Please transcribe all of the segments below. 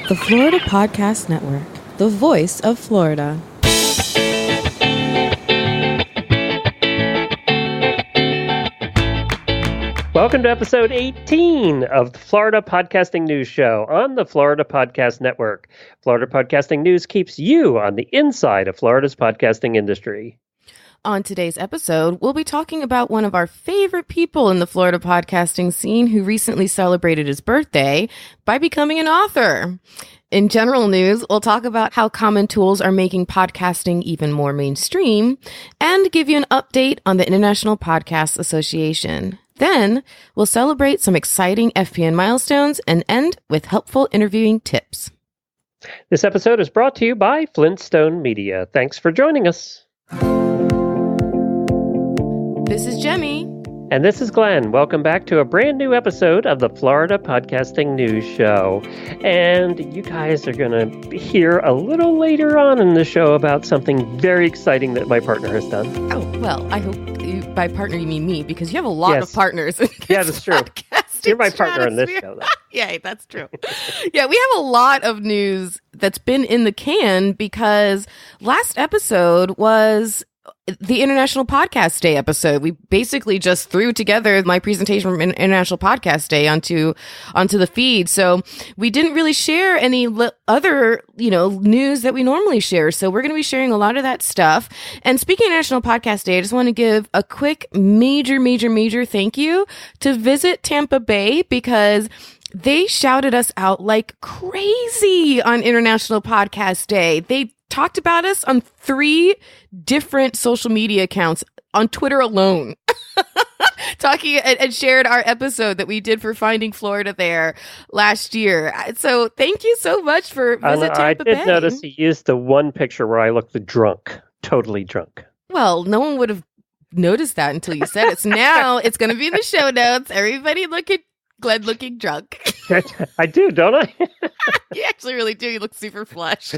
The Florida Podcast Network, the voice of Florida. Welcome to episode 18 of the Florida Podcasting News Show on the Florida Podcast Network. Florida Podcasting News keeps you on the inside of Florida's podcasting industry. On today's episode, we'll be talking about one of our favorite people in the Florida podcasting scene who recently celebrated his birthday by becoming an author. In general news, we'll talk about how common tools are making podcasting even more mainstream and give you an update on the International Podcast Association. Then, we'll celebrate some exciting FPN milestones and end with helpful interviewing tips. This episode is brought to you by Flintstone Media. Thanks for joining us. This is Jemmy. And this is Glenn. Welcome back to a brand new episode of the Florida Podcasting News Show. And you guys are going to hear a little later on in the show about something very exciting that my partner has done. Oh, well, I hope by partner you mean me, because you have a lot of partners. Yeah, that's true. You're my partner in this show, though. Yeah, that's true. Yeah, we have a lot of news that's been in the can because last episode was the International Podcast Day episode. We basically just threw together my presentation from International Podcast Day onto the feed. So we didn't really share any other, news that we normally share. So we're going to be sharing a lot of that stuff. And speaking of International Podcast Day, I just want to give a quick major thank you to Visit Tampa Bay because they shouted us out like crazy on International Podcast Day. They talked about us on 3 different social media accounts on Twitter alone. Talking and shared our episode that we did for Finding Florida there last year. So thank you so much for Visit Tampa Bay. I did notice he used the one picture where I looked drunk, totally drunk. Well, no one would have noticed that until you said it. So now it's going to be in the show notes. Everybody look at Glenn looking drunk. I do, don't I? You actually really do. You look super flushed.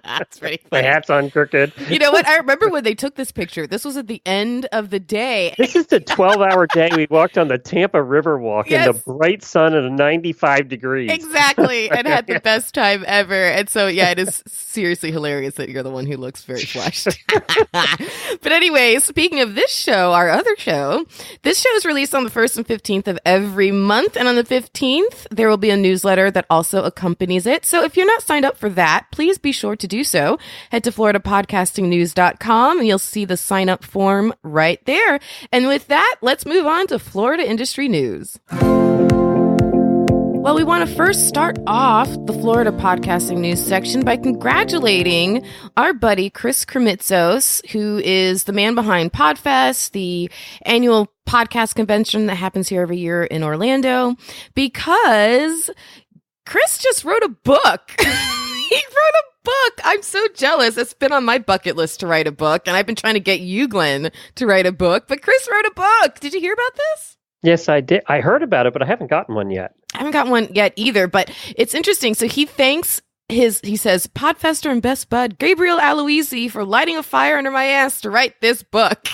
That's pretty funny. My hat's on crooked. You know what? I remember when they took this picture. This was at the end of the day. This is the 12-hour day we walked on the Tampa River Walk in the bright sun at 95 degrees. Exactly. And had the best time ever. And so, yeah, it is seriously hilarious that you're the one who looks very flushed. But anyway, speaking of this show, our other show, this show is released on the 1st and 15th of every month. And on the 15th, there will be a newsletter that also accompanies it. So if you're not signed up for that, please be sure to do so. Head to floridapodcastingnews.com and you'll see the sign up form right there. And with that, let's move on to Florida industry news. Well, we want to first start off the Florida podcasting news section by congratulating our buddy Chris Krimitsos, who is the man behind Podfest, the annual podcast convention that happens here every year in Orlando, because Chris just wrote a book. He wrote a book. I'm so jealous. It's been on my bucket list to write a book, and I've been trying to get you, Glenn, to write a book, but Chris wrote a book. Did you hear about this? Yes, I did. I heard about it, but I haven't gotten one yet. I haven't gotten one yet either, but it's interesting. So he thanks he says, Podfester and best bud Gabriel Aloisi for lighting a fire under my ass to write this book.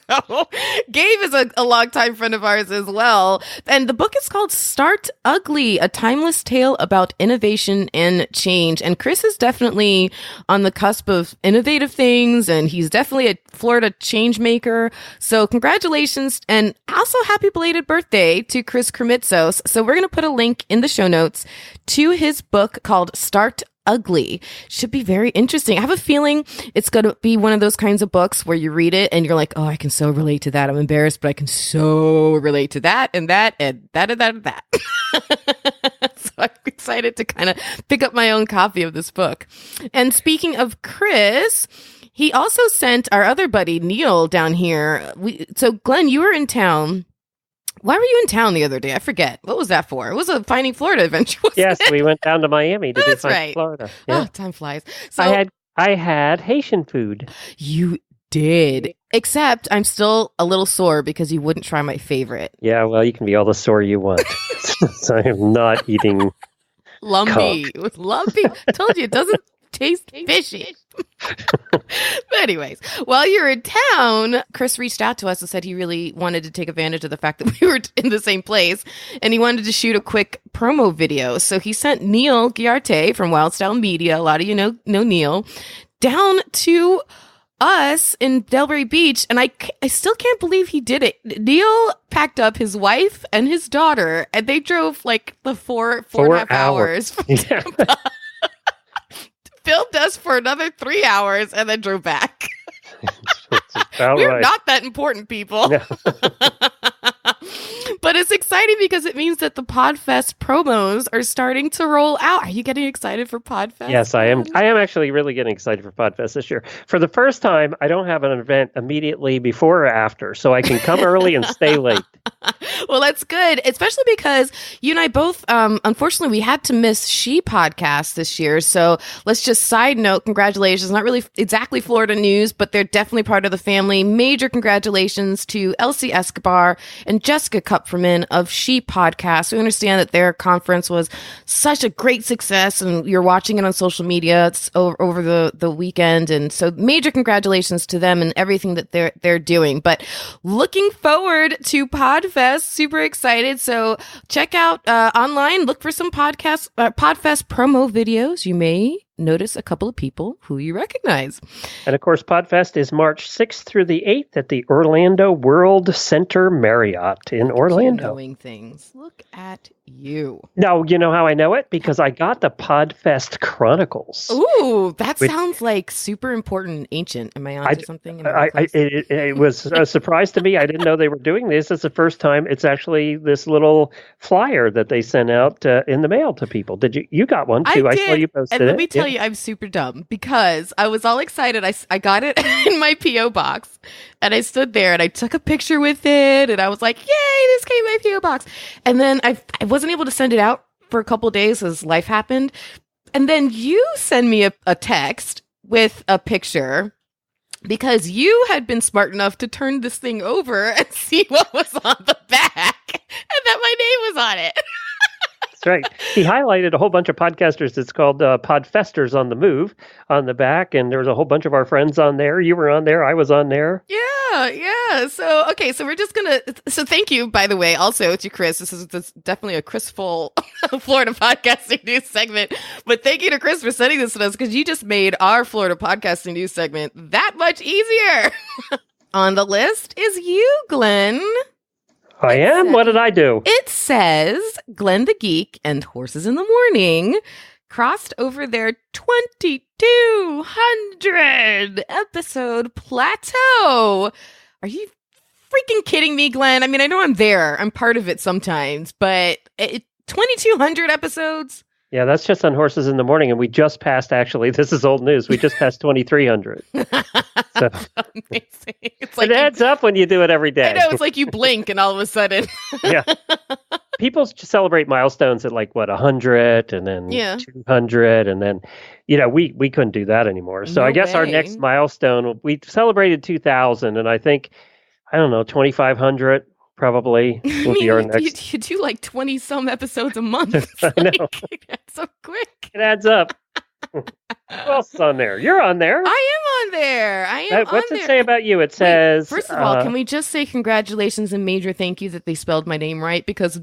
So Gabe is a longtime friend of ours as well. And the book is called Start Ugly, a timeless tale about innovation and change. And Chris is definitely on the cusp of innovative things, and he's definitely a Florida change maker. So congratulations, and also happy belated birthday to Chris Krimitsos. So we're going to put a link in the show notes to his book called Start Ugly. Should be very interesting. I have a feeling it's going to be one of those kinds of books where you read it and you're like, oh, I can so relate to that. I'm embarrassed, but I can so relate to that and that and that and that and that. So I'm excited to kind of pick up my own copy of this book. And speaking of Chris, he also sent our other buddy, Neil, down here. So Glenn, you were in town. Why were you in town the other day? I forget. What was that for? It was a Finding Florida adventure, wasn't it? We went down to Miami to do That's Finding right. Florida. Yeah. Oh, time flies. So I had Haitian food. You did. Except I'm still a little sore because you wouldn't try my favorite. Yeah, well, you can be all the sore you want. So I'm not eating Lumpy. It was lumpy. I told you, it doesn't taste fishy. But anyways, while you're in town, Chris reached out to us and said he really wanted to take advantage of the fact that we were in the same place, and he wanted to shoot a quick promo video. So he sent Neil Giarte from Wild Style Media, a lot of you know Neil, down to us in Delray Beach, and I still can't believe he did it. Neil packed up his wife and his daughter, and they drove like the four and a half hours from Tampa. Filmed us for another 3 hours and then drove back. We're not that important, people. No. But it's exciting because it means that the Podfest promos are starting to roll out. Are you getting excited for Podfest? Yes, I am. I am actually really getting excited for Podfest this year. For the first time, I don't have an event immediately before or after, so I can come early and stay late. Well, that's good, especially because you and I both, unfortunately, we had to miss She Podcast this year. So let's just side note, congratulations. Not really exactly Florida news, but they're definitely part of the family. Major congratulations to Elsie Escobar and Jessica Kupferman of She Podcast. We understand that their conference was such a great success, and you're watching it on social media. It's over the weekend, and so major congratulations to them and everything that they're doing. But looking forward to Podfest, super excited. So check out online, look for some Podfest promo videos. You may notice a couple of people who you recognize. And of course, Podfest is March 6th through the 8th at the Orlando World Center Marriott in Orlando. Knowing things. Look at you. No, you know how I know it? Because I got the Podfest Chronicles. Ooh, that sounds like super important and ancient. Am I onto something? It was a surprise to me. I didn't know they were doing this. It's the first time. It's actually this little flyer that they sent out in the mail to people. Did you got one too? I did. Saw you posted it. And let me tell you, I'm super dumb because I was all excited. I got it in my P.O. box, and I stood there and I took a picture with it, and I was like, yay, this came in my P.O. box. And then I wasn't able to send it out for a couple of days as life happened. And then you send me a text with a picture because you had been smart enough to turn this thing over and see what was on the back, and that my name was on it. That's right. He highlighted a whole bunch of podcasters. It's called Podfesters on the Move on the back, and there was a whole bunch of our friends on there. You were on there. I was on there. Yeah. So we're just gonna. So thank you, by the way, also to Chris. This is definitely a Chris-full Florida podcasting news segment. But thank you to Chris for sending this to us because you just made our Florida podcasting news segment that much easier. On the list is you, Glenn. I am? What did I do? It says Glenn the Geek and Horses in the Morning crossed over their 2,200 episode plateau. Are you freaking kidding me, Glenn? I mean, I know I'm there. I'm part of it sometimes, but 2,200 episodes? Yeah, that's just on Horses in the Morning, and we just passed, actually, this is old news, we just passed 2,300. So amazing. It's like it adds up when you do it every day. I know, it's like you blink and all of a sudden. Yeah. People celebrate milestones at 100 and then 200, and then, we couldn't do that anymore. So I guess our next milestone, we celebrated 2,000, and I think, 2,500. Probably will be our next. You do 20 some episodes a month. I know. That's so quick. It adds up. Who else is on there? You're on there. I am on there. What's it say about you? It says. First of all, can we just say congratulations and major thank you that they spelled my name right, because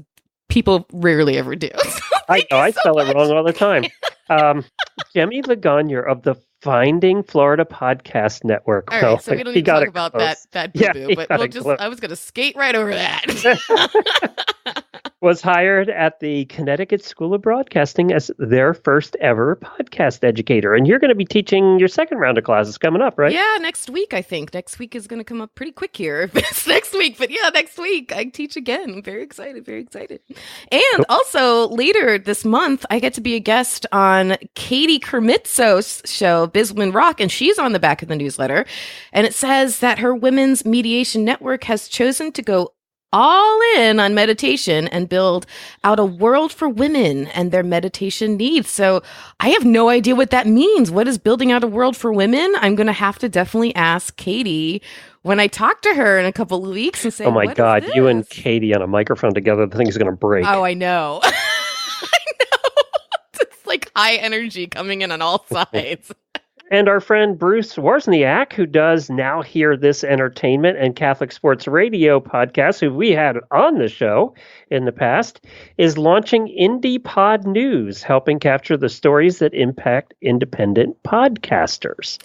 people rarely ever do. I know. I spell it wrong all the time. Jemmy Lagonier of the Finding Florida Podcast Network. All right, so we don't need to talk about that boo-boo, but I was going to skate right over that. Was hired at the Connecticut School of Broadcasting as their first ever podcast educator. And you're going to be teaching your second round of classes coming up, right? Yeah, next week, I think. Next week is going to come up pretty quick here. If it's next week, but yeah, next week I teach again. I'm very excited, very excited. And also later this month, I get to be a guest on Katie Krimitsos' show, Bizwoman Rock, and she's on the back of the newsletter. And it says that her Women's Mediation Network has chosen to go all in on meditation and build out a world for women and their meditation needs. So I have no idea what that means. What is building out a world for women? I'm going to have to definitely ask Katie when I talk to her in a couple of weeks and say, oh my God, you and Katie on a microphone together, the thing's going to break. Oh, I know. I know. It's like high energy coming in on all sides. And our friend Bruce Wozniak, who does Now Hear This Entertainment and Catholic Sports Radio podcast, who we had on the show in the past, is launching Indie Pod News, helping capture the stories that impact independent podcasters.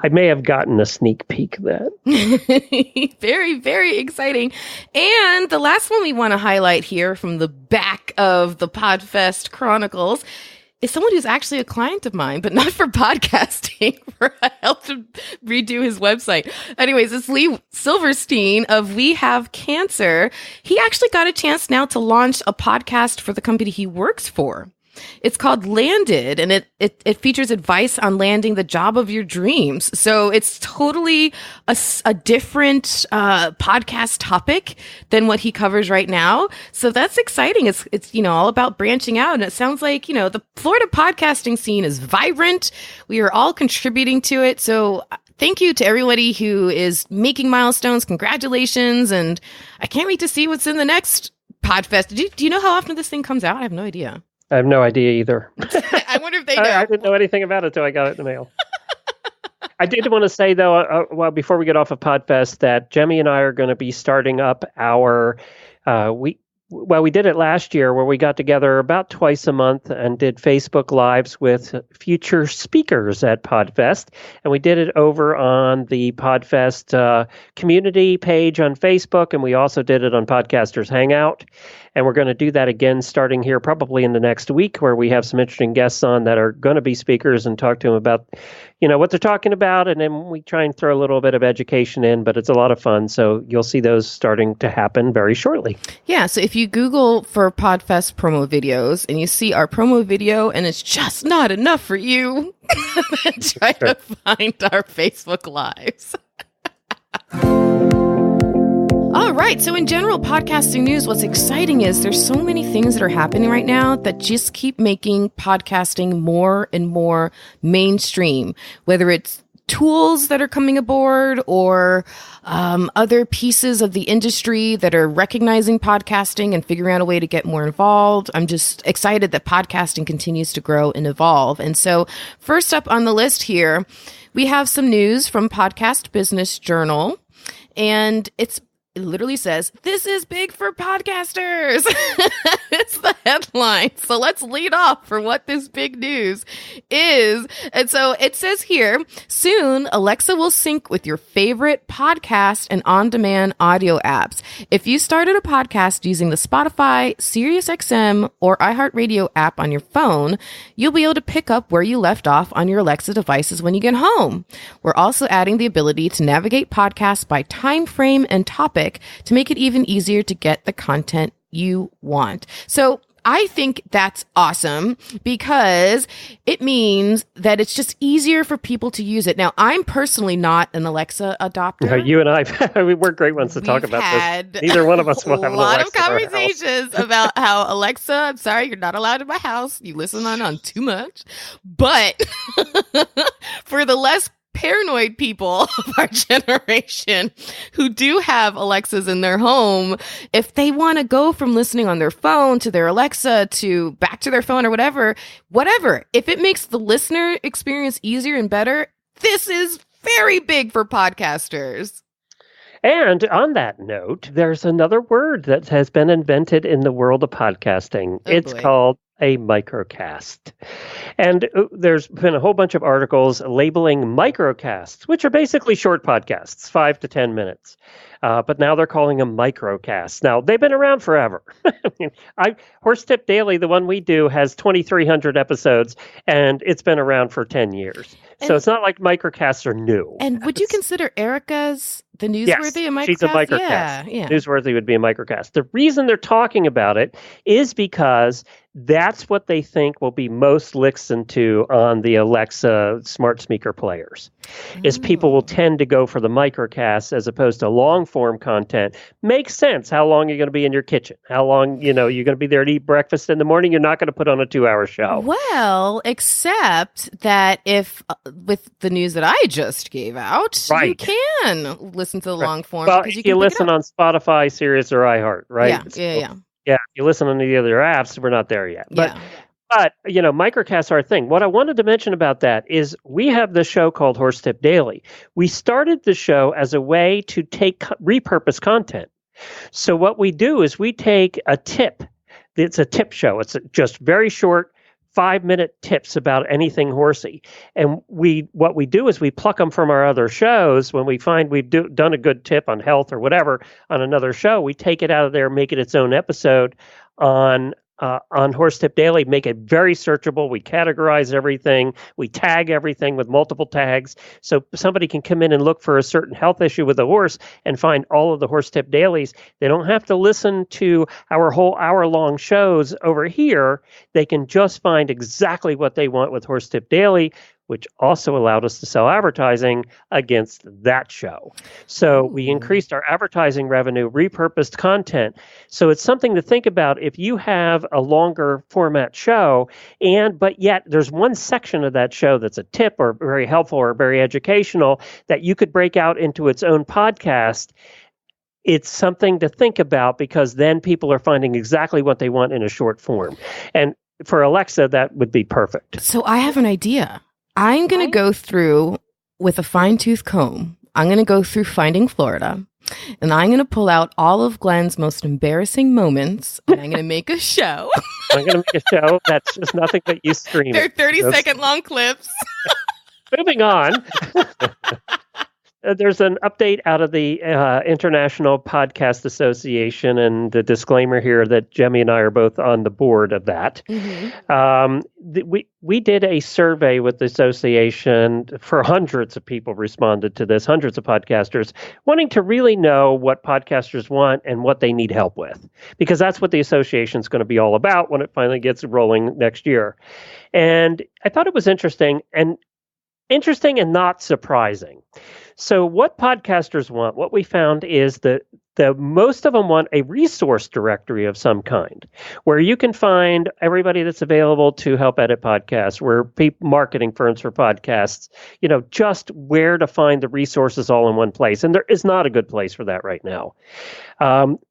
I may have gotten a sneak peek of that. Very, very exciting. And the last one we want to highlight here from the back of the Podfest Chronicles is someone who's actually a client of mine, but not for podcasting, for I helped him redo his website. Anyways, it's Lee Silverstein of We Have Cancer. He actually got a chance now to launch a podcast for the company he works for. It's called Landed, and it features advice on landing the job of your dreams. So it's totally a different podcast topic than what he covers right now. So that's exciting. It's all about branching out, and it sounds like the Florida podcasting scene is vibrant. We are all contributing to it. So thank you to everybody who is making milestones. Congratulations, and I can't wait to see what's in the next Podfest. Do you know how often this thing comes out? I have no idea. I have no idea either. I wonder if they know. I didn't know anything about it until I got it in the mail. I did want to say, though, before we get off of Podfest, that Jemmy and I are going to be starting up our we did it last year where we got together about twice a month and did Facebook Lives with future speakers at Podfest. And we did it over on the Podfest community page on Facebook. And we also did it on Podcasters Hangout. And we're going to do that again starting here probably in the next week, where we have some interesting guests on that are going to be speakers and talk to them about, what they're talking about. And then we try and throw a little bit of education in, but it's a lot of fun. So you'll see those starting to happen very shortly. Yeah. So if you Google for Podfest promo videos and you see our promo video and it's just not enough for you, then try to find our Facebook Lives. All right. So in general, podcasting news, what's exciting is there's so many things that are happening right now that just keep making podcasting more and more mainstream, whether it's tools that are coming aboard or other pieces of the industry that are recognizing podcasting and figuring out a way to get more involved. I'm just excited that podcasting continues to grow and evolve. And so first up on the list here, we have some news from Podcast Business Journal, and it literally says, "This is big for podcasters." It's the headline. So let's lead off for what this big news is. And so it says here, soon Alexa will sync with your favorite podcast and on-demand audio apps. If you started a podcast using the Spotify, SiriusXM, or iHeartRadio app on your phone, you'll be able to pick up where you left off on your Alexa devices when you get home. We're also adding the ability to navigate podcasts by time frame and topic to make it even easier to get the content you want. So I think that's awesome because it means that it's just easier for people to use it. Now, I'm personally not an Alexa adopter. No, you and I, we weren't great ones to talk about this. Neither one of us will have an Alexa. A lot of conversations about how Alexa, I'm sorry, you're not allowed in my house. You listen on too much. But for the less paranoid people of our generation who do have Alexas in their home, if they want to go from listening on their phone to their Alexa to back to their phone or whatever, if it makes the listener experience easier and better, this is very big for podcasters. And on that note, there's another word that has been invented in the world of podcasting. It's called a microcast. And there's been a whole bunch of articles labeling microcasts, which are basically short podcasts, 5 to 10 minutes. But now they're calling them microcasts. Now, they've been around forever. Horse Tip Daily, the one we do, has 2,300 episodes, and it's been around for 10 years. So it's not like microcasts are new. And would you consider Erica's the Newsworthy a microcast? She's a microcast. Yeah. Newsworthy would be a microcast. The reason they're talking about it is because that's what they think will be most listened to on the Alexa smart speaker players. Is people will tend to go for the microcasts as opposed to long form content. Makes sense. How long you're going to be in your kitchen? How long, you're going to be there to eat breakfast in the morning? You're not going to put on a 2-hour show. Well, except that if with the news that I just gave out, you can listen to the long form. Well, if you listen on Spotify, Sirius, or iHeart, right? Yeah. Yeah, if you listen on the other apps, we're not there yet. But But, microcasts are a thing. What I wanted to mention about that is we have this show called Horse Tip Daily. We started the show as a way to repurpose content. So what we do is we take a tip. It's a tip show. It's just very short, 5-minute tips about anything horsey. And what we do is we pluck them from our other shows. When we find we've done a good tip on health or whatever on another show, we take it out of there, make it its own episode on Horse Tip Daily, make it very searchable. We categorize everything. We tag everything with multiple tags. So somebody can come in and look for a certain health issue with a horse and find all of the Horse Tip Dailies. They don't have to listen to our whole hour-long shows over here. They can just find exactly what they want with Horse Tip Daily, which also allowed us to sell advertising against that show. So we increased our advertising revenue, repurposed content. So it's something to think about if you have a longer format show, but yet there's one section of that show that's a tip or very helpful or very educational that you could break out into its own podcast. It's something to think about because then people are finding exactly what they want in a short form. And for Alexa, that would be perfect. So I have an idea. I'm going to go through with a fine-tooth comb. I'm going to go through Finding Florida, and I'm going to pull out all of Glenn's most embarrassing moments, and I'm going to make a show. I'm going to make a show that's just nothing but you screaming. They're 30-second long clips. Moving on. There's an update out of the International Podcast Association, and the disclaimer here that Jemmy and I are both on the board of that. Mm-hmm. We did a survey with the association for hundreds of people responded to this, hundreds of podcasters, wanting to really know what podcasters want and what they need help with, because that's what the association is going to be all about when it finally gets rolling next year. And I thought it was interesting and not surprising. So what podcasters want, what we found is that most of them want a resource directory of some kind, where you can find everybody that's available to help edit podcasts, where marketing firms for podcasts, just where to find the resources all in one place. And there is not a good place for that right now.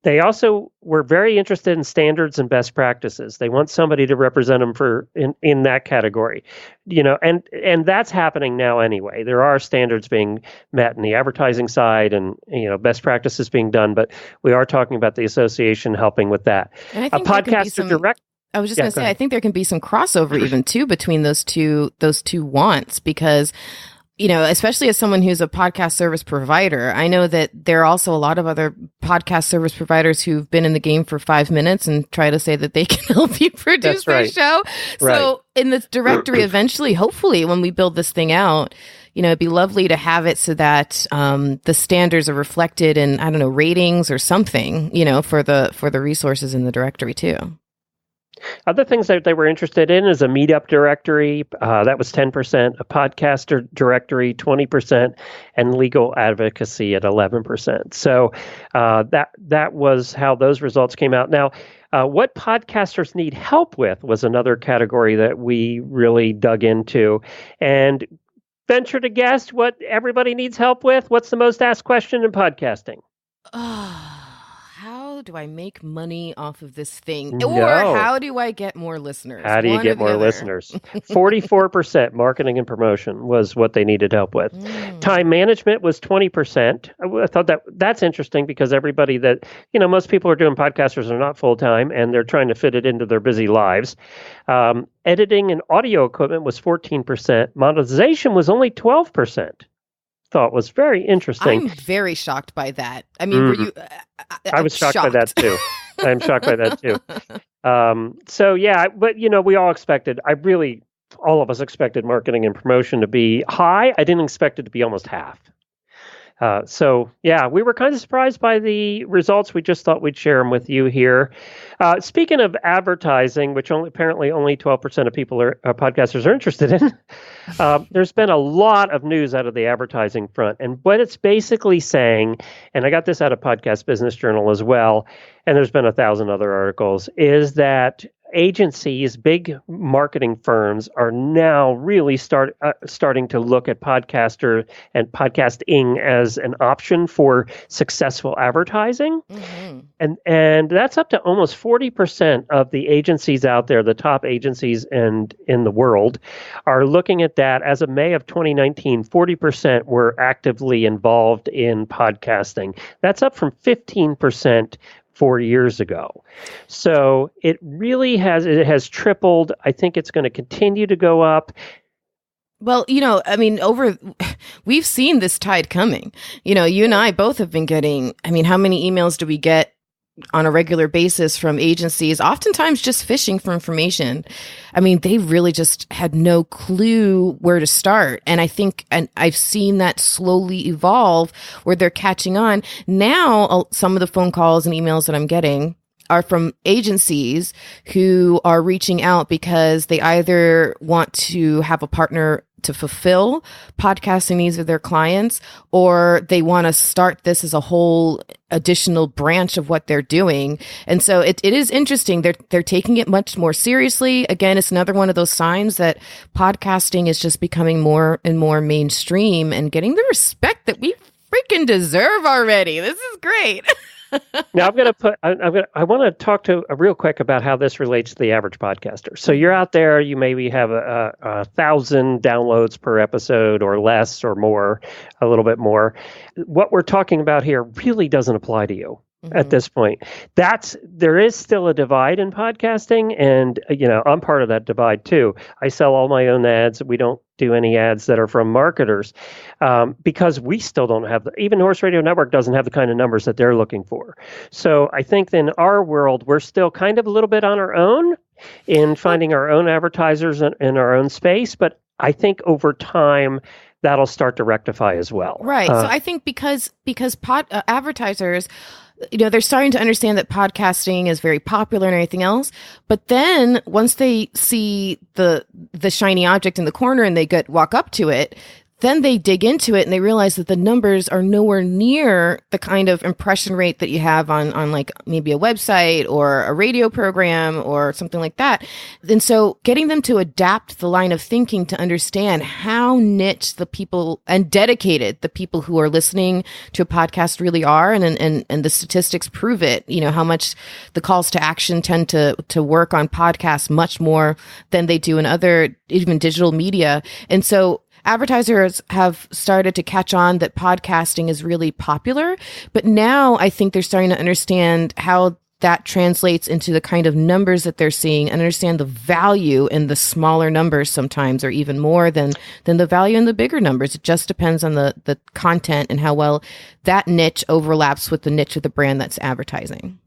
They also were very interested in standards and best practices. They want somebody to represent them in that category, and that's happening now anyway. There are standards being met in the advertising side and, best practices being done, but we are talking about the association helping with that. And I think I was just going to say, I think there can be some crossover even too between those two wants, because especially as someone who's a podcast service provider, I know that there are also a lot of other podcast service providers who've been in the game for 5 minutes and try to say that they can help you produce their show. Right. So in this directory, eventually, hopefully, when we build this thing out, it'd be lovely to have it so that the standards are reflected in, I don't know, ratings or something, for the resources in the directory too. Other things that they were interested in is a meetup directory. That was 10%, a podcaster directory, 20%, and legal advocacy at 11%. So that was how those results came out. Now, what podcasters need help with was another category that we really dug into. And venture to guess what everybody needs help with? What's the most asked question in podcasting? How do I make money off of this thing? No. Or how do I get more listeners? How do you get more listeners? 44% marketing and promotion was what they needed help with. Time management was 20%. I thought that's interesting because everybody that, most people are doing podcasters are not full-time and they're trying to fit it into their busy lives. Editing and audio equipment was 14%. Monetization was only 12%. Thought was very interesting. I'm very shocked by that. I mean, were you? I was shocked by that too. I'm shocked by that too. So yeah, but we all expected. All of us expected marketing and promotion to be high. I didn't expect it to be almost half. So yeah, we were kind of surprised by the results. We just thought we'd share them with you here. Speaking of advertising, which apparently only 12% of people podcasters are interested in, there's been a lot of news out of the advertising front. And what it's basically saying, and I got this out of Podcast Business Journal as well, and there's been 1,000 other articles, is that agencies, big marketing firms, are now really starting to look at podcaster and podcasting as an option for successful advertising. And that's up to almost 40% of the agencies out there, the top agencies in the world, are looking at that. As of May of 2019, 40% were actively involved in podcasting. That's up from 15% 4 years ago. So it really has tripled. I think it's going to continue to go up. Well, I mean, we've seen this tide coming. You and I both have been getting, how many emails do we get on a regular basis from agencies, oftentimes just fishing for information? They really just had no clue where to start. And I've seen that slowly evolve where they're catching on. Now, some of the phone calls and emails that I'm getting are from agencies who are reaching out because they either want to have a partner to fulfill podcasting needs of their clients, or they want to start this as a whole additional branch of what they're doing. And so it is interesting. They're taking it much more seriously. Again, it's another one of those signs that podcasting is just becoming more and more mainstream and getting the respect that we freaking deserve already. This is great. Now I want to talk to real quick about how this relates to the average podcaster. So you're out there, you maybe have a 1,000 downloads per episode or less or more, a little bit more. What we're talking about here really doesn't apply to you. At this point, there is still a divide in podcasting, and I'm part of that divide too. I sell all my own ads. We don't do any ads that are from marketers because we still don't have even Horse Radio Network doesn't have the kind of numbers that they're looking for. So I think in our world, we're still kind of a little bit on our own in finding our own advertisers in our own space, but I think over time that'll start to rectify as well. Right. So I think because advertisers, they're starting to understand that podcasting is very popular and everything else. But then once they see the shiny object in the corner and they walk up to it, then they dig into it and they realize that the numbers are nowhere near the kind of impression rate that you have on like maybe a website or a radio program or something like that. And so getting them to adapt the line of thinking to understand how niche the people and dedicated the people who are listening to a podcast really are. And the statistics prove it, how much the calls to action tend to work on podcasts much more than they do in other, even digital media. And so advertisers have started to catch on that podcasting is really popular, but now I think they're starting to understand how that translates into the kind of numbers that they're seeing and understand the value in the smaller numbers sometimes, or even more than the value in the bigger numbers. It just depends on the content and how well that niche overlaps with the niche of the brand that's advertising.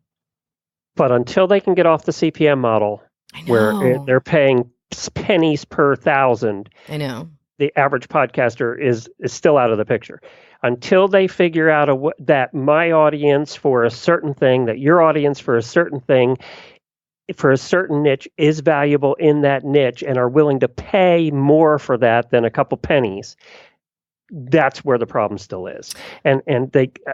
But until they can get off the CPM model, where they're paying pennies per thousand, I know. The average podcaster is still out of the picture. Until they figure out that my audience for a certain thing, that your audience for a certain thing, for a certain niche is valuable in that niche and are willing to pay more for that than a couple pennies, that's where the problem still is. And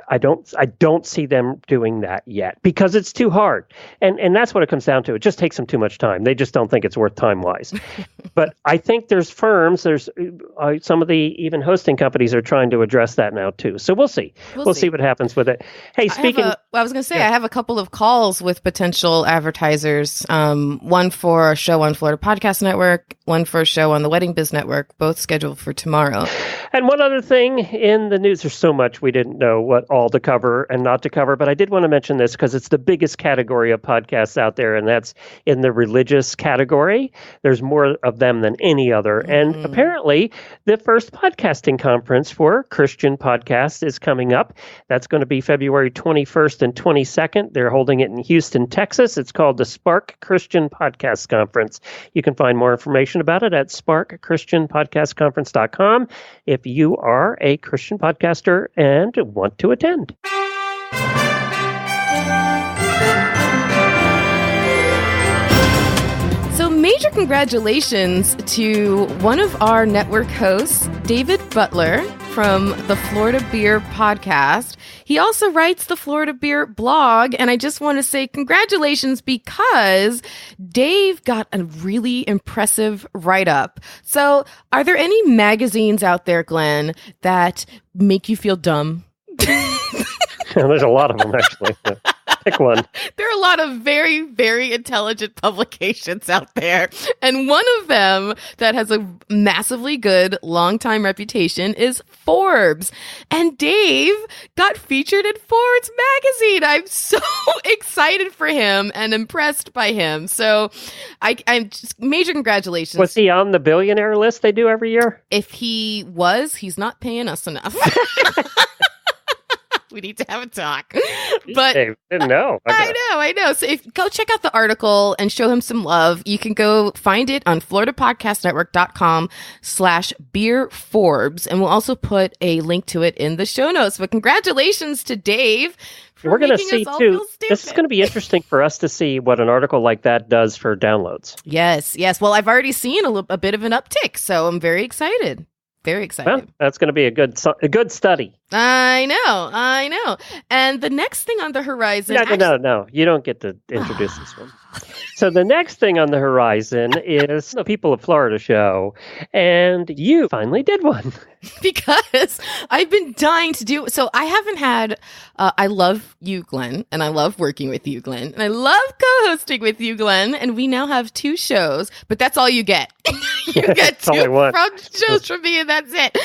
I don't see them doing that yet because it's too hard. And that's what it comes down to. It just takes them too much time. They just don't think it's worth time wise. But I think there's firms, some of the even hosting companies are trying to address that now too. So we'll see. We'll see what happens with it. Hey, speaking, I was going to say, I have a couple of calls with potential advertisers. One for a show on Florida Podcast Network, one for a show on the Wedding Biz Network, both scheduled for tomorrow. And one other thing in the news, there's so much we didn't know what all to cover and not to cover, but I did want to mention this because it's the biggest category of podcasts out there, and that's in the religious category. There's more of them than any other. And apparently the first podcasting conference for Christian podcasts is coming up. That's going to be February 21st and 22nd. They're holding it in Houston, Texas. It's called the Spark Christian Podcast Conference. You can find more information about it at sparkchristianpodcastconference.com if you are a Christian podcaster and want to attend. So major congratulations to one of our network hosts, David Butler, from the Florida Beer podcast. He also writes the Florida Beer blog, and I just want to say congratulations because Dave got a really impressive write-up. So are there any magazines out there, Glenn, that make you feel dumb? There's a lot of them, actually. Pick one. There are a lot of very, very intelligent publications out there. And one of them that has a massively good long-time reputation is Forbes. And Dave got featured in Forbes magazine. I'm so excited for him and impressed by him. So I'm just major congratulations. Was he on the billionaire list they do every year? If he was, he's not paying us enough. We need to have a talk. But Dave didn't know. Okay. I know. So go check out the article and show him some love. You can go find it on floridapodcastnetwork.com/beerforbes. And we'll also put a link to it in the show notes. But congratulations to Dave. We're going to see, too, this is going to be interesting for us to see what an article like that does for downloads. Yes. Well, I've already seen a bit of an uptick, so I'm very excited. Very excited. Well, that's going to be a good study. I know. And the next thing on the horizon... No. You don't get to introduce this one. So the next thing on the horizon is the People of Florida show. And you finally did one. Because I've been dying to do... So I haven't had... I love you, Glenn. And I love working with you, Glenn. And I love co-hosting with you, Glenn. And we now have 2 shows. But that's all you get. You get 2 shows from me and that's it.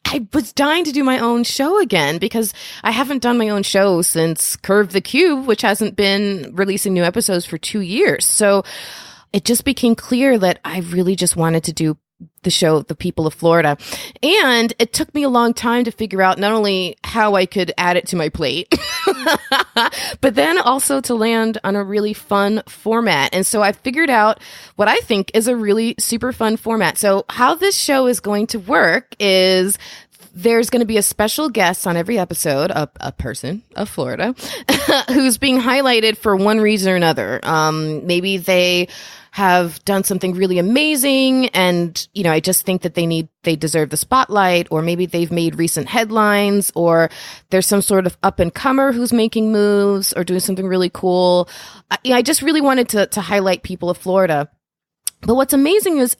I was dying to do my own show again because I haven't done my own show since Curve the Cube, which hasn't been releasing new episodes for 2 years. So it just became clear that I really just wanted to do the show, The People of Florida. And it took me a long time to figure out not only how I could add it to my plate, but then also to land on a really fun format. And so I figured out what I think is a really super fun format. So how this show is going to work is there's going to be a special guest on every episode, a person of Florida, who's being highlighted for one reason or another. Maybe they have done something really amazing and, I just think that they deserve the spotlight, or maybe they've made recent headlines, or there's some sort of up and comer who's making moves or doing something really cool. I just really wanted to highlight people of Florida. But what's amazing is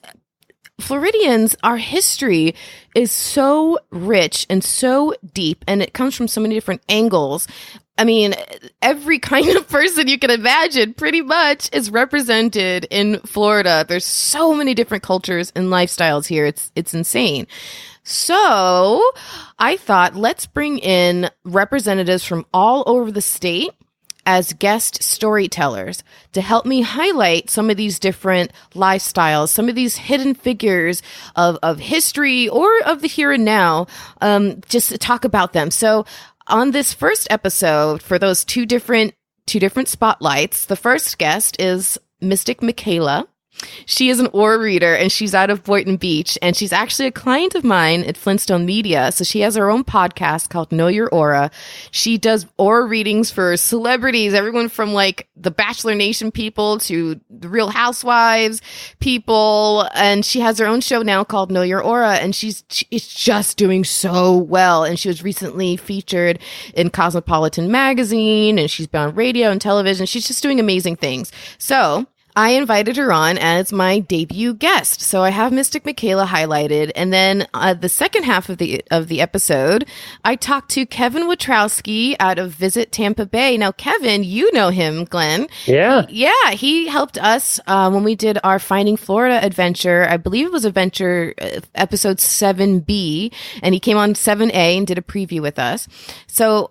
Floridians, our history is so rich and so deep, and it comes from so many different angles. I mean, every kind of person you can imagine pretty much is represented in Florida. There's so many different cultures and lifestyles here. It's insane. So I thought, let's bring in representatives from all over the state as guest storytellers to help me highlight some of these different lifestyles, some of these hidden figures of history or of the here and now, just to talk about them. So on this first episode, for those two different spotlights, the first guest is Mystic Michaela. She is an aura reader, and she's out of Boynton Beach, and she's actually a client of mine at Flintstone Media. So she has her own podcast called Know Your Aura. She does aura readings for celebrities, everyone from like the Bachelor Nation people to the Real Housewives people. And she has her own show now called Know Your Aura, and she's just doing so well. And she was recently featured in Cosmopolitan magazine, and she's been on radio and television. She's just doing amazing things. So I invited her on as my debut guest. So I have Mystic Michaela highlighted. And then the second half of the episode, I talked to Kevin Watrowski out of Visit Tampa Bay. Now, Kevin, you know him, Glenn. Yeah. He helped us when we did our Finding Florida adventure. I believe it was adventure episode 7B. And he came on 7A and did a preview with us. So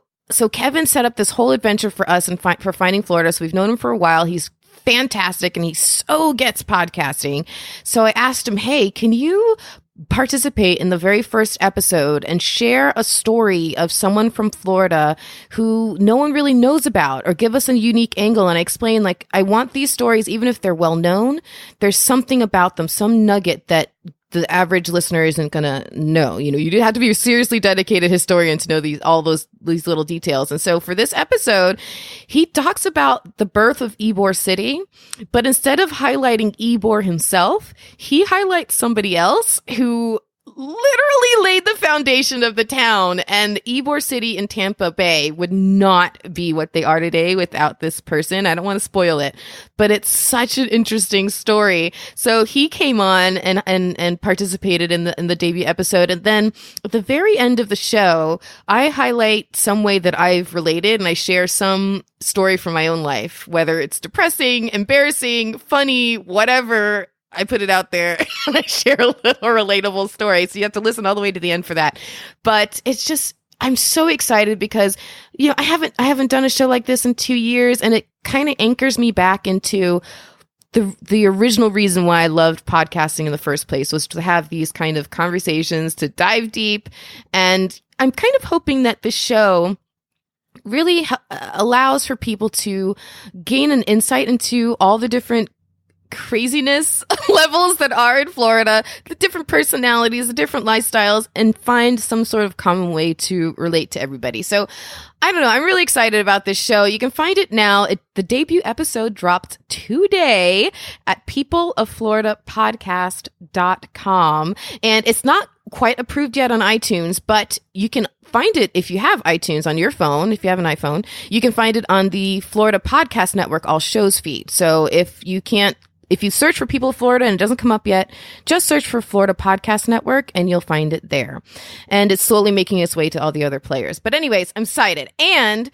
Kevin set up this whole adventure for us and for Finding Florida. So we've known him for a while. He's fantastic, and he so gets podcasting. So I asked him, hey, can you participate in the very first episode and share a story of someone from Florida who no one really knows about, or give us a unique angle? And I explained, like, I want these stories, even if they're well known, there's something about them, some nugget that the average listener isn't going to know. You have to be a seriously dedicated historian to know these little details. And so for this episode, he talks about the birth of Ybor City, but instead of highlighting Ybor himself, he highlights somebody else who literally laid the foundation of the town, and Ybor City and Tampa Bay would not be what they are today without this person. I don't want to spoil it, but it's such an interesting story. So he came on and participated in the debut episode, and then at the very end of the show, I highlight some way that I've related, and I share some story from my own life, whether it's depressing, embarrassing, funny, whatever. I put it out there and I share a little relatable story. So you have to listen all the way to the end for that. But it's just, I'm so excited because, I haven't done a show like this in 2 years, and it kind of anchors me back into the original reason why I loved podcasting in the first place, was to have these kind of conversations, to dive deep. And I'm kind of hoping that this show really allows for people to gain an insight into all the different craziness levels that are in Florida, the different personalities, the different lifestyles, and find some sort of common way to relate to everybody. So I don't know. I'm really excited about this show. You can find it now. The debut episode dropped today at peopleoffloridapodcast.com. And it's not quite approved yet on iTunes, but you can find it if you have iTunes on your phone. If you have an iPhone, you can find it on the Florida Podcast Network All Shows feed. So if you search for People of Florida and it doesn't come up yet, just search for Florida Podcast Network and you'll find it there. And it's slowly making its way to all the other players. But anyways, I'm excited. And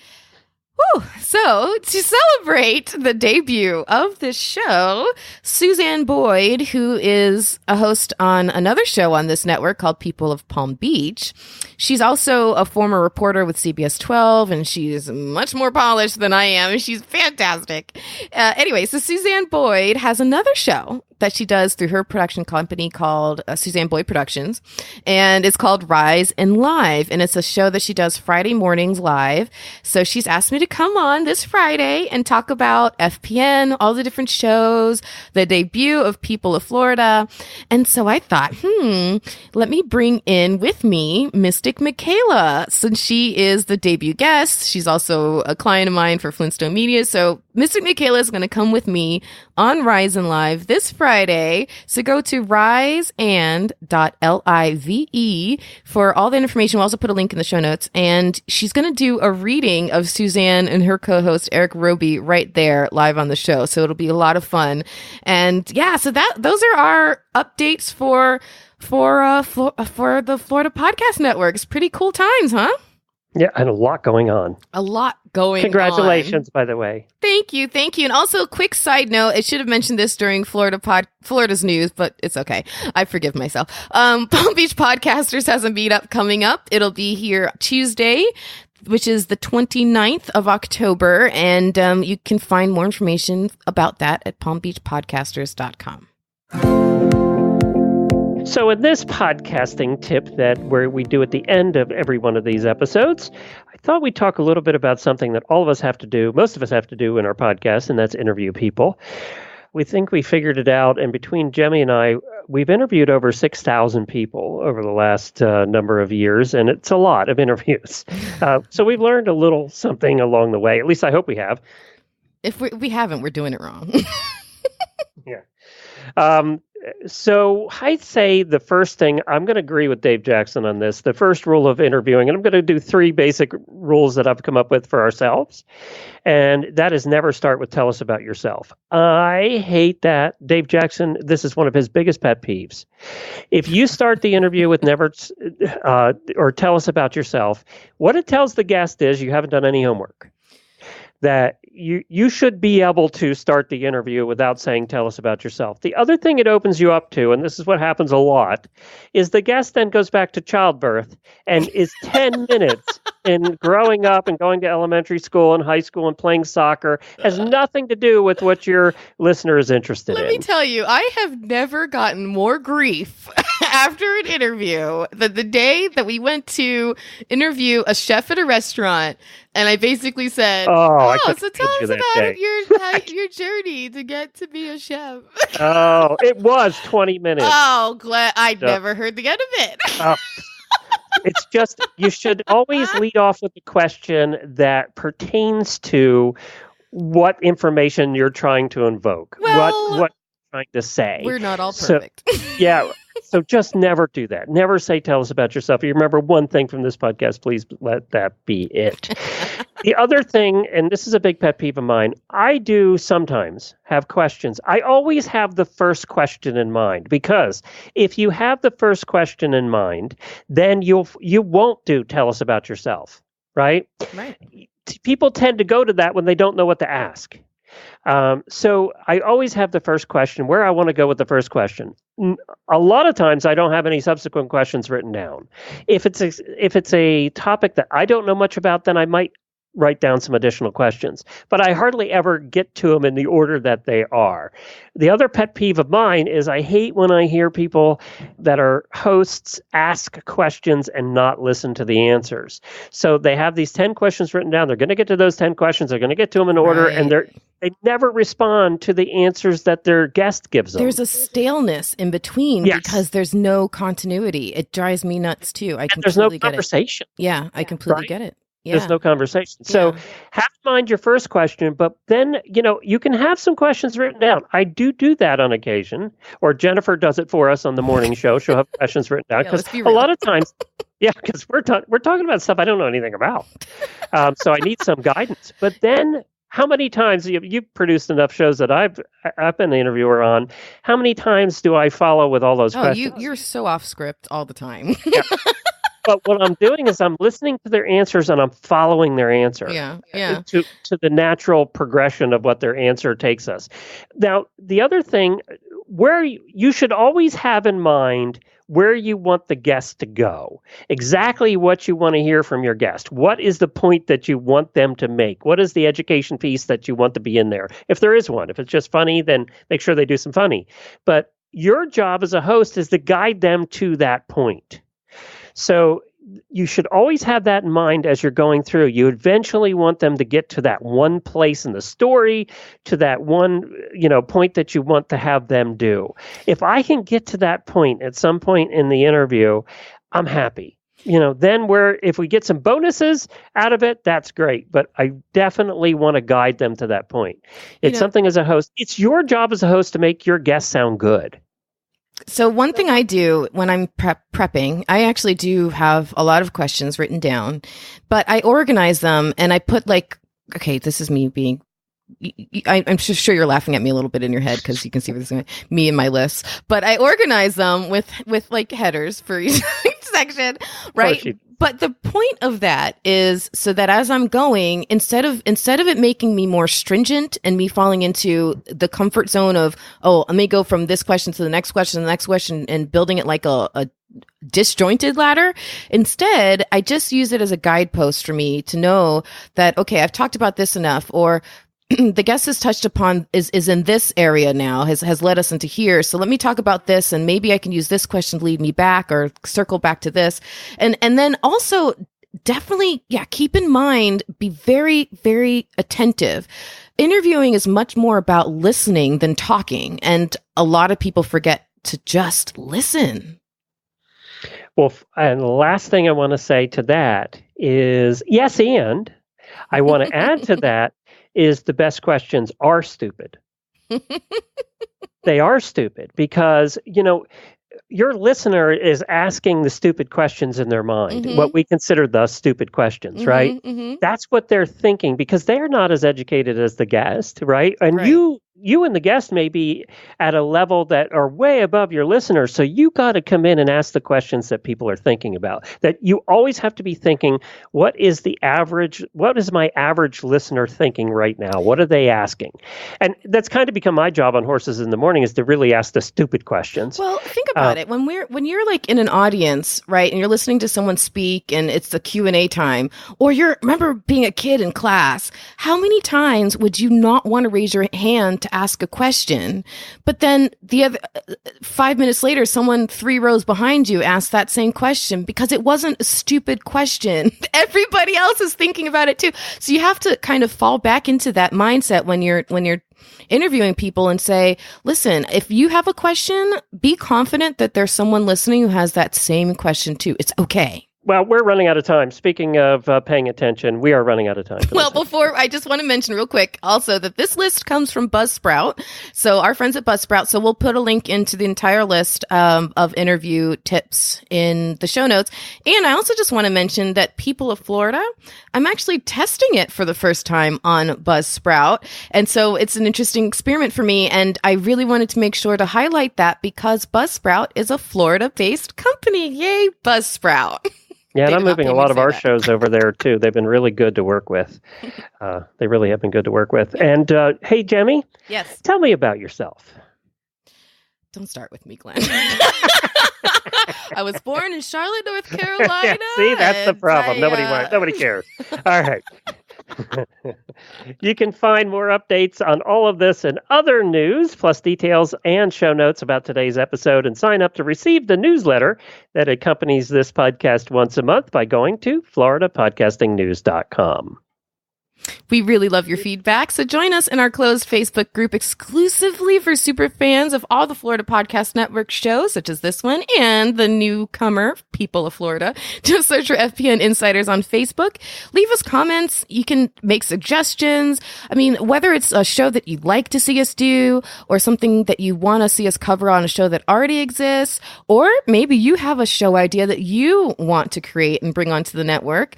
so to celebrate the debut of this show, Suzanne Boyd, who is a host on another show on this network called People of Palm Beach, she's also a former reporter with CBS 12, and she's much more polished than I am, and she's fantastic. Anyway, so Suzanne Boyd has another show that she does through her production company called Suzanne Boyd Productions, and it's called Rise and Live, and it's a show that she does Friday mornings live. So she's asked me to come on this Friday and talk about FPN, all the different shows, the debut of People of Florida. And so I thought, let me bring in with me Mystic Michaela, since she is the debut guest. She's also a client of mine for Flintstone Media. So Mystic Michaela is going to come with me on Rise and Live this Friday. So go to riseand.live for all the information. We'll also put a link in the show notes. And she's going to do a reading of Suzanne and her co-host Eric Roby right there live on the show. So it'll be a lot of fun. And yeah, so those are our updates for the Florida Podcast Network. It's pretty cool times, huh? Yeah, and a lot going on. Congratulations, by the way. Thank you. And also, quick side note, I should have mentioned this during Florida's news, but it's okay. I forgive myself. Palm Beach Podcasters has a meetup coming up. It'll be here Tuesday, which is the 29th of October, and you can find more information about that at palmbeachpodcasters.com. So in this podcasting tip where we do at the end of every one of these episodes, I thought we'd talk a little bit about something that all of us have to do, most of us have to do in our podcast, and that's interview people. We think we figured it out, and between Jemmy and I, we've interviewed over 6,000 people over the last number of years, and it's a lot of interviews. So we've learned a little something along the way. At least I hope we have. If we haven't, we're doing it wrong. Yeah. So I'd say the first thing, I'm going to agree with Dave Jackson on this. The first rule of interviewing, and I'm going to do 3 basic rules that I've come up with for ourselves. And that is never start with tell us about yourself. I hate that. Dave Jackson, this is one of his biggest pet peeves. If you start the interview with never or tell us about yourself, what it tells the guest is you haven't done any homework. That you should be able to start the interview without saying, tell us about yourself. The other thing it opens you up to, and this is what happens a lot, is the guest then goes back to childbirth and is 10 minutes in growing up and going to elementary school and high school and playing soccer. Has nothing to do with what your listener is interested in. Let me tell you, I have never gotten more grief after an interview than the day that we went to interview a chef at a restaurant. And I basically said, so tell us about your journey to get to be a chef. Oh, it was 20 minutes. Oh, glad I'd never heard the end of it. It's just, you should always lead off with a question that pertains to what information you're trying to invoke. Well, what you're trying to say. We're not all perfect. Yeah. So just never do that. Never say, tell us about yourself. You remember one thing from this podcast, please let that be it. The other thing, and this is a big pet peeve of mine, I do sometimes have questions. I always have the first question in mind, because if you have the first question in mind, then you won't do tell us about yourself, right? Right. People tend to go to that when they don't know what to ask. So I always have the first question where I want to go with the first question. A lot of times I don't have any subsequent questions written down. If it's a topic that I don't know much about, then I might write down some additional questions, but I hardly ever get to them in the order that they are. The other pet peeve of mine is I hate when I hear people that are hosts ask questions and not listen to the answers. So they have these 10 questions written down. They're going to get to those 10 questions. They're going to get to them in order, and they never respond to the answers that their guest gives them. There's a staleness in between because there's no continuity. It drives me nuts too. There's no conversation. Yeah, I completely get it. Yeah. There's no conversation. So have in mind your first question, but then, you can have some questions written down. I do that on occasion, or Jennifer does it for us on the morning show. She'll have questions written down, because a lot of times, because we're talking about stuff I don't know anything about. So I need some guidance. But then how many times, you've produced enough shows that I've been the interviewer on, how many times do I follow with all those questions? You're so off script all the time. But what I'm doing is I'm listening to their answers and I'm following their answer to the natural progression of what their answer takes us. Now, the other thing, where you should always have in mind where you want the guest to go, exactly what you want to hear from your guest. What is the point that you want them to make? What is the education piece that you want to be in there? If there is one, if it's just funny, then make sure they do some funny. But your job as a host is to guide them to that point. So you should always have that in mind as you're going through. You eventually want them to get to that one place in the story, to that one, point that you want to have them do. If I can get to that point at some point in the interview, I'm happy. Then if we get some bonuses out of it, that's great. But I definitely want to guide them to that point. It's something as a host. It's your job as a host to make your guests sound good. So one thing I do when I'm prepping, I actually do have a lot of questions written down, but I organize them and I put okay, this is me being, I'm sure you're laughing at me a little bit in your head because you can see this me and my lists, but I organize them with headers for each section, right? But the point of that is so that as I'm going, instead of it making me more stringent and me falling into the comfort zone of, let me go from this question to the next question, to the next question, and building it like a disjointed ladder. Instead, I just use it as a guidepost for me to know that, okay, I've talked about this enough, or the guest has touched upon is in this area now, has led us into here. So let me talk about this, and maybe I can use this question to lead me back or circle back to this. And then also definitely, keep in mind, be very, very attentive. Interviewing is much more about listening than talking. And a lot of people forget to just listen. Well, and the last thing I want to say to that is, yes, and I want to add to that is the best questions are stupid. They are stupid because, your listener is asking the stupid questions in their mind, what we consider the stupid questions, right? That's what they're thinking because they're not as educated as the guest, right? And you and the guest may be at a level that are way above your listener. So you got to come in and ask the questions that people are thinking about. That you always have to be thinking, what is my average listener thinking right now? What are they asking? And that's kind of become my job on Horses in the Morning, is to really ask the stupid questions. Well, think about it. When you're like in an audience, right, and you're listening to someone speak and it's the Q&A time, or remember being a kid in class, how many times would you not want to raise your hand to ask a question, but then the other 5 minutes later, someone 3 rows behind you asked that same question because it wasn't a stupid question. Everybody else is thinking about it too. So you have to kind of fall back into that mindset when you're interviewing people and say, listen, if you have a question, be confident that there's someone listening who has that same question too. It's okay. Well, we're running out of time. Speaking of paying attention, we are running out of time. Well, before, I just want to mention real quick also that this list comes from Buzzsprout. So our friends at Buzzsprout. So we'll put a link into the entire list of interview tips in the show notes. And I also just want to mention that People of Florida, I'm actually testing it for the first time on Buzzsprout. And so it's an interesting experiment for me. And I really wanted to make sure to highlight that because Buzzsprout is a Florida-based company. Yay, Buzzsprout. Yeah, and I'm moving a lot of our shows over there, too. They've been really good to work with. They really have been good to work with. And, hey, Jemmy. Yes. Tell me about yourself. Don't start with me, Glenn. I was born in Charlotte, North Carolina. Yeah, see, that's the problem. Nobody cares. All right. You can find more updates on all of this and other news, plus details and show notes about today's episode, and sign up to receive the newsletter that accompanies this podcast once a month by going to floridapodcastingnews.com. We really love your feedback, so join us in our closed Facebook group exclusively for super fans of all the Florida Podcast Network shows, such as this one, and the newcomer, People of Florida. Just search for FPN Insiders on Facebook. Leave us comments. You can make suggestions. I mean, whether it's a show that you'd like to see us do, or something that you want to see us cover on a show that already exists, or maybe you have a show idea that you want to create and bring onto the network,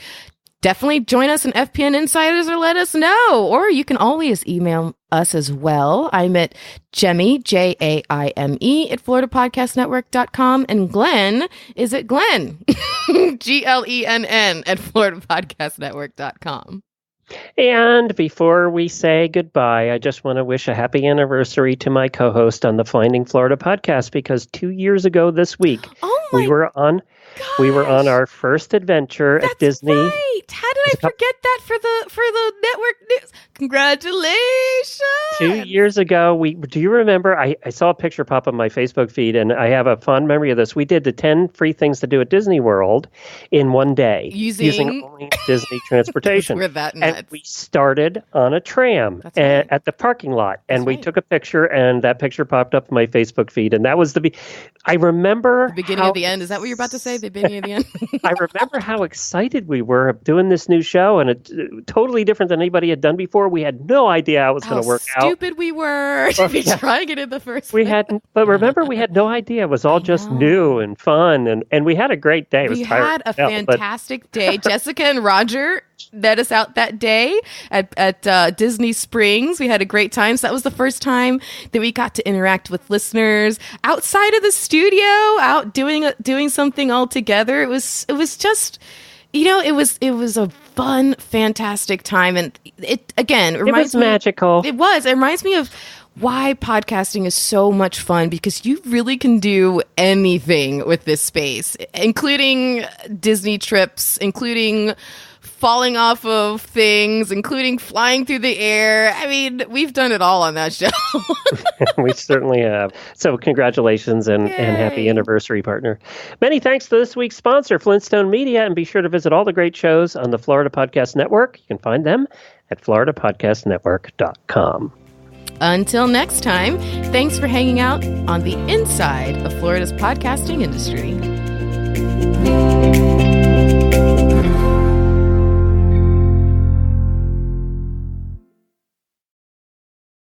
definitely join us in FPN Insiders or let us know. Or you can always email us as well. I'm at Jemmy, Jaime, at floridapodcastnetwork.com. And Glenn is at Glenn, Glenn, at floridapodcastnetwork.com. And before we say goodbye, I just want to wish a happy anniversary to my co-host on the Finding Florida podcast, because 2 years ago this week, we were on our first adventure at Disney. Right. How did I forget that for the network news? Congratulations! 2 years ago, do you remember? I saw a picture pop up on my Facebook feed, and I have a fond memory of this. We did the 10 free things to do at Disney World in one day using only Disney transportation. We're that nuts. And we started on a tram at the parking lot, and we took a picture, and that picture popped up on my Facebook feed, and that was I remember the beginning of the end. Is that what you're about to say? The beginning of the end? I remember how excited we were doing this new show, and it's totally different than anybody had done before. We had no idea how it was going to work out. How stupid we were to be trying it in the first place. But remember, we had no idea. It was all just new and fun, and we had a great day. We had a fantastic day. Jessica and Roger let us out that day at Disney Springs. We had a great time. So that was the first time that we got to interact with listeners outside of the studio, out doing something all together. It was just, it was a fun, fantastic time. And it was magical. It was. It reminds me of why podcasting is so much fun, because you really can do anything with this space, including Disney trips, including falling off of things, including flying through the air. I mean, we've done it all on that show. We certainly have. So congratulations and happy anniversary, partner. Many thanks to this week's sponsor, Flintstone Media, and be sure to visit all the great shows on the Florida Podcast Network. You can find them at floridapodcastnetwork.com. Until next time, thanks for hanging out on the inside of Florida's podcasting industry.